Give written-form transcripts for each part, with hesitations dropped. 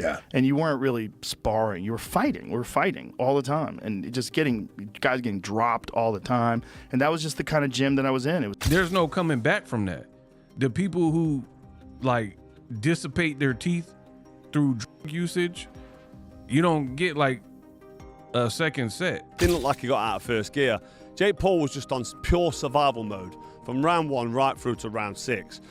Yeah. And you weren't really sparring. You were fighting. We were fighting all the time. And guys getting dropped all the time. And that was just the kind of gym that I was in. There's no coming back from that. The people who, like, dissipate their teeth through drug usage, you don't get, like, a second set. Didn't look like he got out of first gear. Jake Paul was just on pure survival mode from round 1 right through to round 6.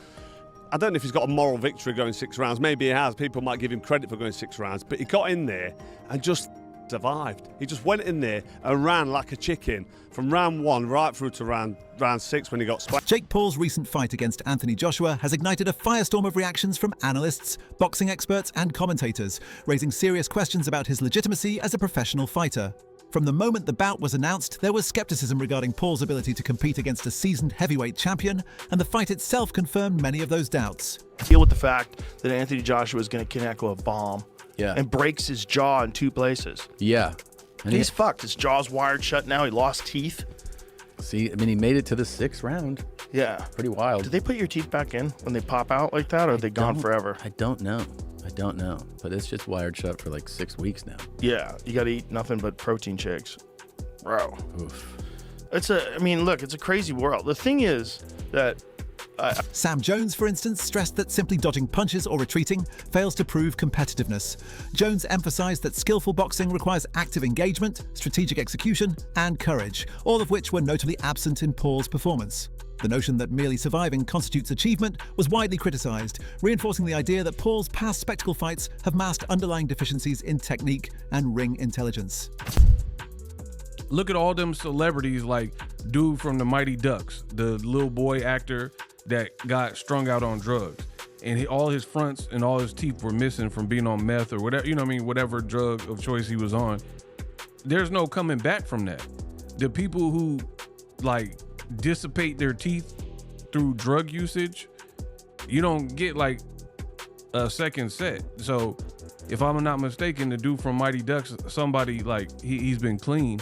I don't know if he's got a moral victory going 6 rounds. Maybe he has. People might give him credit for going 6 rounds. But he got in there and just survived. He just went in there and ran like a chicken from round 1 right through to round 6 when he got splashed. Jake Paul's recent fight against Anthony Joshua has ignited a firestorm of reactions from analysts, boxing experts and commentators, raising serious questions about his legitimacy as a professional fighter. From the moment the bout was announced, there was skepticism regarding Paul's ability to compete against a seasoned heavyweight champion, and the fight itself confirmed many of those doubts. Deal with the fact that Anthony Joshua is going to connect with a bomb and breaks his jaw in 2 places. Yeah. And he's fucked. His jaw's wired shut now. He lost teeth. See, I mean, he made it to the 6th round. Yeah. Pretty wild. Did they put your teeth back in when they pop out like that, or are they gone forever? I don't know. But it's just wired shut for like 6 weeks now. Yeah, you got to eat nothing but protein shakes. Bro. Oof. It's a crazy world. The thing is that Sam Jones, for instance, stressed that simply dodging punches or retreating fails to prove competitiveness. Jones emphasized that skillful boxing requires active engagement, strategic execution, and courage, all of which were notably absent in Paul's performance. The notion that merely surviving constitutes achievement was widely criticized, reinforcing the idea that Paul's past spectacle fights have masked underlying deficiencies in technique and ring intelligence. Look at all them celebrities like dude from the Mighty Ducks, the little boy actor that got strung out on drugs. And all his fronts and all his teeth were missing from being on meth or whatever, whatever drug of choice he was on. There's no coming back from that. The people who, like, dissipate their teeth through drug usage, you don't get, like, a second set. So if I'm not mistaken, the dude from Mighty Ducks, somebody, like, he's been clean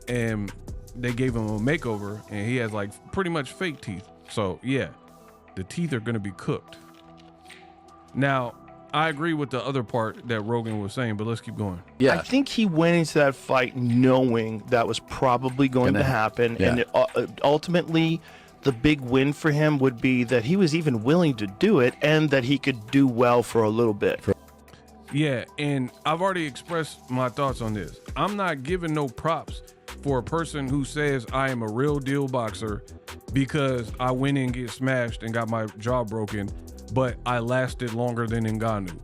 and they gave him a makeover and he has, like, pretty much fake teeth. So yeah, the teeth are going to be cooked. Now, I agree with the other part that Rogan was saying, but let's keep going. I think he went into that fight knowing that was probably going to happen. Yeah. And ultimately, the big win for him would be that he was even willing to do it and that he could do well for a little bit. Yeah, and I've already expressed my thoughts on this. I'm not giving no props for a person who says I am a real deal boxer because I went in and get smashed and got my jaw broken, but I lasted longer than Ngannou.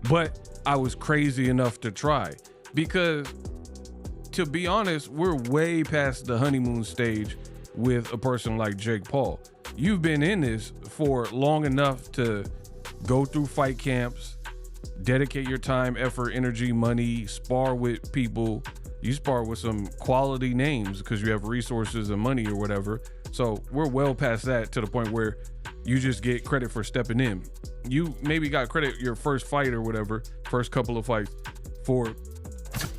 But I was crazy enough to try. Because, to be honest, we're way past the honeymoon stage with a person like Jake Paul. You've been in this for long enough to go through fight camps, dedicate your time, effort, energy, money, spar with people. You spar with some quality names because you have resources and money or whatever. So we're well past that to the point where you just get credit for stepping in. You maybe got credit your first fight or whatever, first couple of fights for.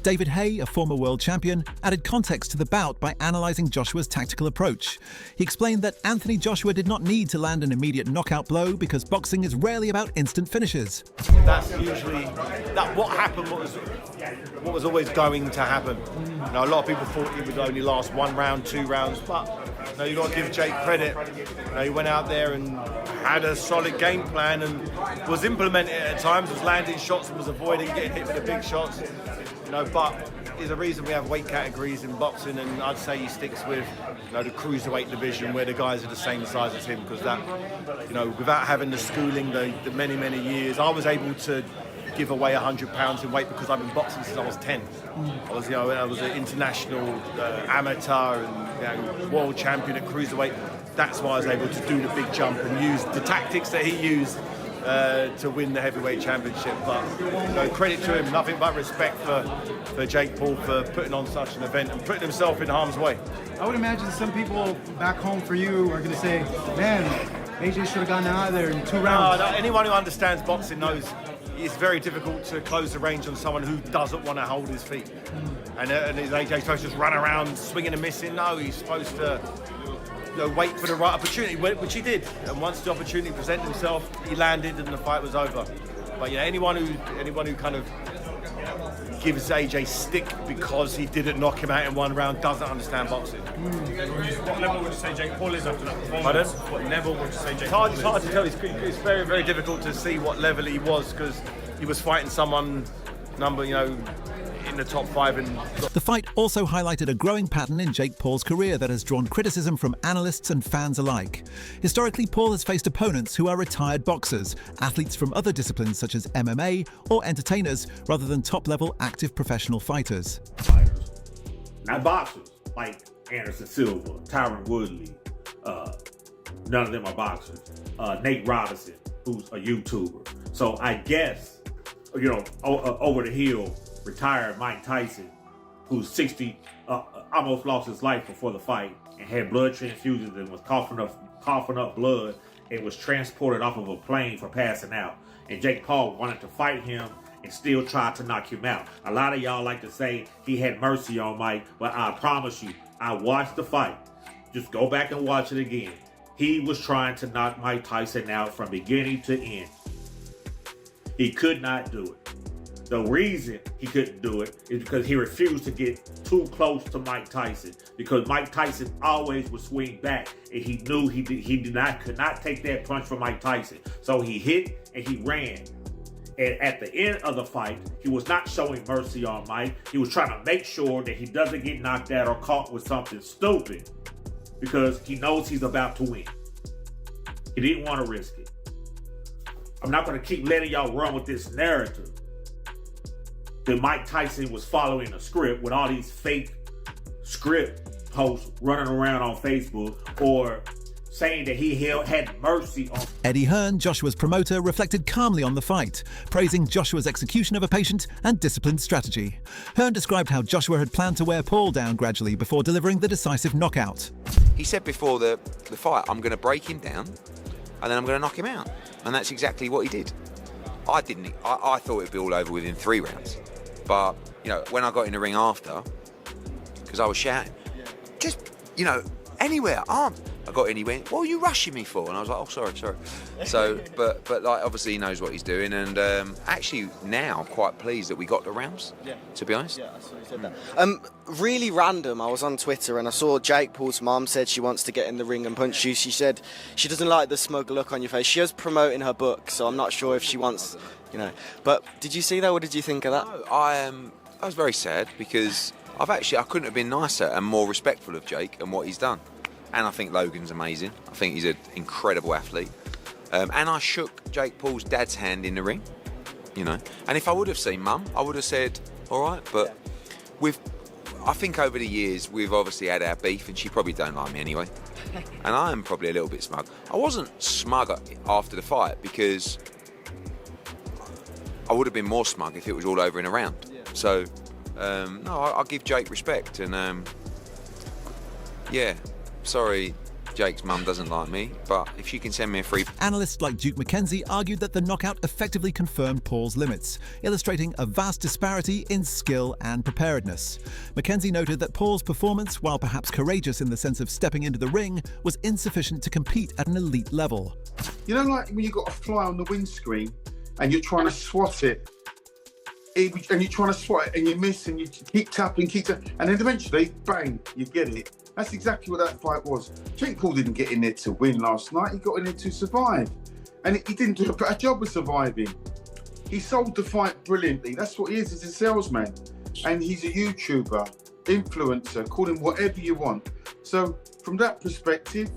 David Haye, a former world champion, added context to the bout by analysing Joshua's tactical approach. He explained that Anthony Joshua did not need to land an immediate knockout blow because boxing is rarely about instant finishes. That's usually what happened. What was always going to happen. A lot of people thought it would only last 1 round, 2 rounds, but you've got to give Jake credit. He went out there and had a solid game plan and was implementing it at times, was landing shots and was avoiding getting hit with the big shots. But there's a reason we have weight categories in boxing, and I'd say he sticks with the cruiserweight division where the guys are the same size as him, because that, without having the schooling, the many years, I was able to give away 100 pounds in weight because I've been boxing since I was 10. I was an international amateur and world champion at cruiserweight. That's why I was able to do the big jump and use the tactics that he used to win the heavyweight championship. But credit to him, nothing but respect for Jake Paul for putting on such an event and putting himself in harm's way. I would imagine some people back home for you are going to say, man, AJ should have gotten out of there in 2 rounds. No, anyone who understands boxing knows it's very difficult to close the range on someone who doesn't want to hold his feet. And is AJ supposed to just run around swinging and missing? No, he's supposed to wait for the right opportunity, which he did. And once the opportunity presented himself, he landed and the fight was over. But yeah, anyone who kind of gives AJ stick because he didn't knock him out in one round doesn't understand boxing. What level would you say Jake Paul is after that performance? Pardon? What level would you say Jake It's Paul hard, is? it's hard to tell. It's very, very difficult to see what level he was because he was fighting someone in the top 5 and The fight also highlighted a growing pattern in Jake Paul's career that has drawn criticism from analysts and fans alike. Historically, Paul has faced opponents who are retired boxers, athletes from other disciplines such as MMA, or entertainers, rather than top-level active professional fighters. Fighters, not boxers, like Anderson Silva, Tyron Woodley. None of them are boxers. Nate Robinson, who's a YouTuber. So I guess, over the hill, retired Mike Tyson, who's 60, almost lost his life before the fight and had blood transfusions and was coughing up blood and was transported off of a plane for passing out. And Jake Paul wanted to fight him and still tried to knock him out. A lot of y'all like to say he had mercy on Mike, but I promise you, I watched the fight. Just go back and watch it again. He was trying to knock Mike Tyson out from beginning to end. He could not do it. The reason he couldn't do it is because he refused to get too close to Mike Tyson, because Mike Tyson always would swing back, and he knew could not take that punch from Mike Tyson. So he hit and he ran. And at the end of the fight, he was not showing mercy on Mike. He was trying to make sure that he doesn't get knocked out or caught with something stupid, because he knows he's about to win. He didn't want to risk it. I'm not going to keep letting y'all run with this narrative that Mike Tyson was following a script with all these fake script posts running around on Facebook, or saying that he had mercy on. Eddie Hearn, Joshua's promoter, reflected calmly on the fight, praising Joshua's execution of a patient and disciplined strategy. Hearn described how Joshua had planned to wear Paul down gradually before delivering the decisive knockout. He said before the fight, I'm going to break him down and then I'm going to knock him out. And that's exactly what he did. I thought it'd be all over within 3 rounds. But, when I got in the ring after, because I was shouting, just, anywhere, I got in, he went, what are you rushing me for? And I was like, oh, sorry. So, but like, obviously he knows what he's doing, and actually now quite pleased that we got the rounds, to be honest. Yeah, I saw you said that. Really random, I was on Twitter and I saw Jake Paul's mum said she wants to get in the ring and punch you. She said she doesn't like the smug look on your face. She is promoting her book, so I'm not sure if she wants, But did you see that? What did you think of that? No, I was very sad because I couldn't have been nicer and more respectful of Jake and what he's done. And I think Logan's amazing. I think he's an incredible athlete. And I shook Jake Paul's dad's hand in the ring, And if I would have seen Mum, I would have said, all right. But I think over the years, we've obviously had our beef, and she probably don't like me anyway. And I am probably a little bit smug. I wasn't smug after the fight because I would have been more smug if it was all over in a round. So, no, I'll give Jake respect. And, sorry, Jake's mum doesn't like me, but if she can send me a free... Analysts like Duke McKenzie argued that the knockout effectively confirmed Paul's limits, illustrating a vast disparity in skill and preparedness. McKenzie noted that Paul's performance, while perhaps courageous in the sense of stepping into the ring, was insufficient to compete at an elite level. Like when you've got a fly on the windscreen and you're trying to swat it, and you're trying to swat it and you miss and you keep tapping, and then eventually, bang, you get it. That's exactly what that fight was. Jake Paul didn't get in there to win last night. He got in there to survive. And he didn't do a better job of surviving. He sold the fight brilliantly. That's what he is. He's a salesman. And he's a YouTuber, influencer, call him whatever you want. So from that perspective,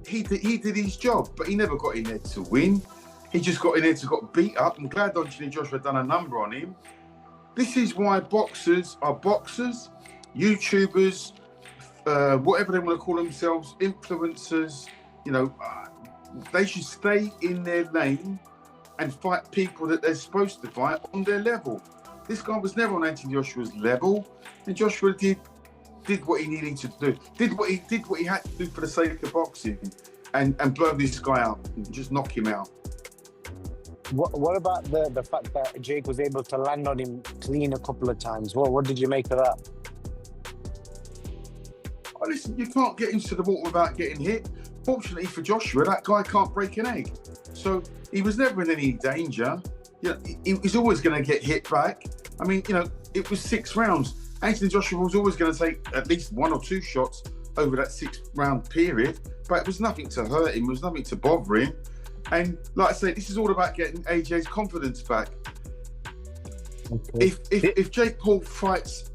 he did his job, but he never got in there to win. He just got in there to get beat up. I'm glad Anthony Joshua done a number on him. This is why boxers are boxers, YouTubers, whatever they want to call themselves, influencers, they should stay in their lane and fight people that they're supposed to fight on their level. This guy was never on Anthony Joshua's level, and Joshua did what he needed to do, did what he had to do for the sake of boxing, and blow this guy out and just knock him out. What about the fact that Jake was able to land on him clean a couple of times? What did you make of that? Oh, listen, you can't get into the water without getting hit. Fortunately for Joshua, that guy can't break an egg. So he was never in any danger. you know, he's always going to get hit back. I mean, you know, it was 6 rounds. Anthony Joshua was always going to take at least 1 or 2 shots over that 6-round period, but it was nothing to hurt him. It was nothing to bother him. And like I say, this is all about getting AJ's confidence back. Okay. If Jake Paul fights,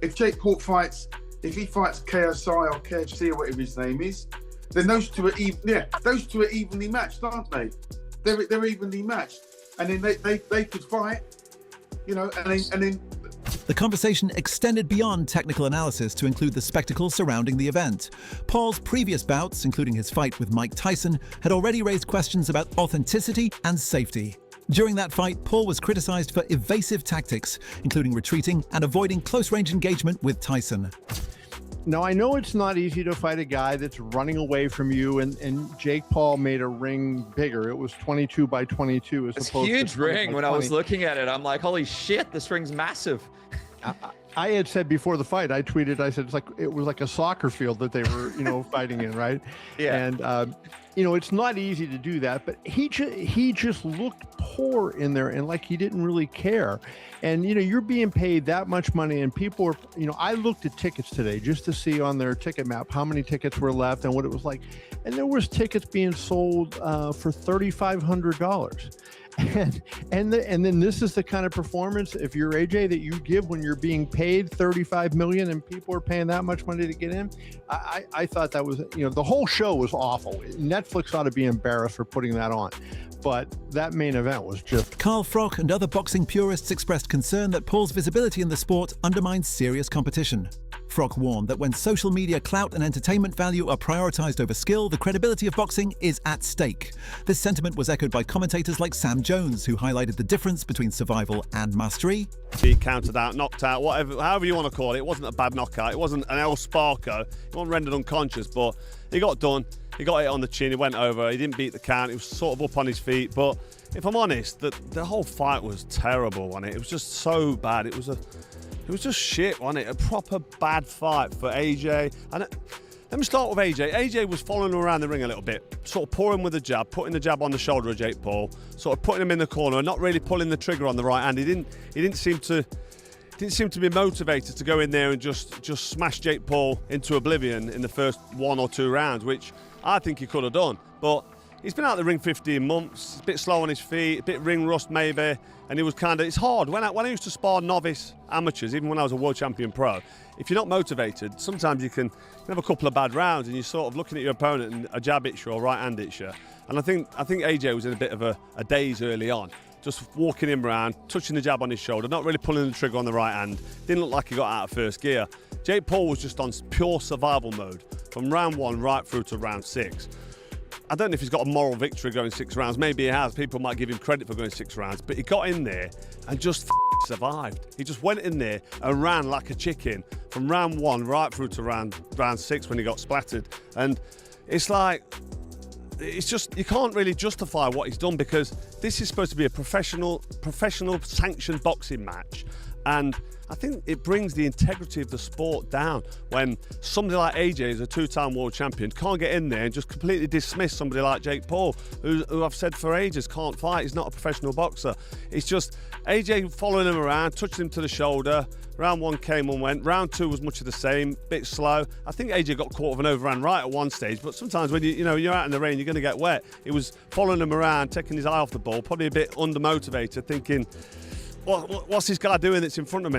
if he fights KSI or KFC or whatever his name is, then those two are evenly matched, aren't they? They're evenly matched, and then they could fight, you know, and then. The conversation extended beyond technical analysis to include the spectacle surrounding the event. Paul's previous bouts, including his fight with Mike Tyson, had already raised questions about authenticity and safety. During that fight, Paul was criticized for evasive tactics, including retreating and avoiding close-range engagement with Tyson. Now, I know it's not easy to fight a guy that's running away from you, and Jake Paul made a ring bigger. It was 22 by 22 as It's opposed a huge to 20 ring. by When I was 20. looking at it, I'm like, holy shit, this ring's massive. I had said before the fight, I tweeted, I said, it was like a soccer field that they were, you know, fighting in, right? Yeah. And, you know, it's not easy to do that, but he just looked poor in there and like he didn't really care. And, you know, you're being paid that much money and people are, you know, I looked at tickets today just to see on their ticket map how many tickets were left and what it was like. And there was tickets being sold for $3,500. And then this is the kind of performance, if you're AJ, that you give when you're being paid $35 million and people are paying that much money to get in. I thought that was, you know, the whole show was awful. Netflix ought to be embarrassed for putting that on. But that main event was just... Carl Froch and other boxing purists expressed concern that Paul's visibility in the sport undermines serious competition. Froch warned that when social media clout and entertainment value are prioritized over skill, the credibility of boxing is at stake. This sentiment was echoed by commentators like Sam Jones, who highlighted the difference between survival and mastery. He counted out, knocked out, whatever, however you want to call it. It wasn't a bad knockout. It wasn't an El Sparko. He wasn't rendered unconscious, but he got done. He got it on the chin. He went over. He didn't beat the count. He was sort of up on his feet. But if I'm honest, the whole fight was terrible, wasn't it? It was just so bad. It was just shit, wasn't it? A proper bad fight for AJ. And let me start with AJ. AJ was following him around the ring a little bit, sort of pouring with the jab, putting the jab on the shoulder of Jake Paul, sort of putting him in the corner and not really pulling the trigger on the right hand. He didn't seem to be motivated to go in there and just smash Jake Paul into oblivion in the first 1 or 2 rounds, which I think he could have done. But he's been out of the ring 15 months, he's a bit slow on his feet, a bit ring rust maybe, and it's hard. When I used to spar novice amateurs, even when I was a world champion pro, if you're not motivated, sometimes you can have a couple of bad rounds and you're sort of looking at your opponent and a jab hits you or right hand hits you. And I think AJ was in a bit of a daze early on. Just walking him around, touching the jab on his shoulder, not really pulling the trigger on the right hand. Didn't look like he got out of first gear. Jake Paul was just on pure survival mode from round 1 right through to round 6. I don't know if he's got a moral victory going 6 rounds. Maybe he has. People might give him credit for going 6 rounds. But he got in there and just survived. He just went in there and ran like a chicken from round 1 right through to round 6 when he got splattered. And it's like... It's just, you can't really justify what he's done because this is supposed to be a professional sanctioned boxing match, and I think it brings the integrity of the sport down when somebody like AJ is a 2-time world champion can't get in there and just completely dismiss somebody like Jake Paul, who I've said for ages can't fight. He's not a professional boxer. It's just AJ following him around, touching him to the shoulder. Round 1 came and went. Round 2 was much of the same, bit slow. I think AJ got caught with an overhand right at one stage, but sometimes when you're out in the rain, you're going to get wet. He was following him around, taking his eye off the ball, probably a bit undermotivated, thinking, what's this guy doing that's in front of me?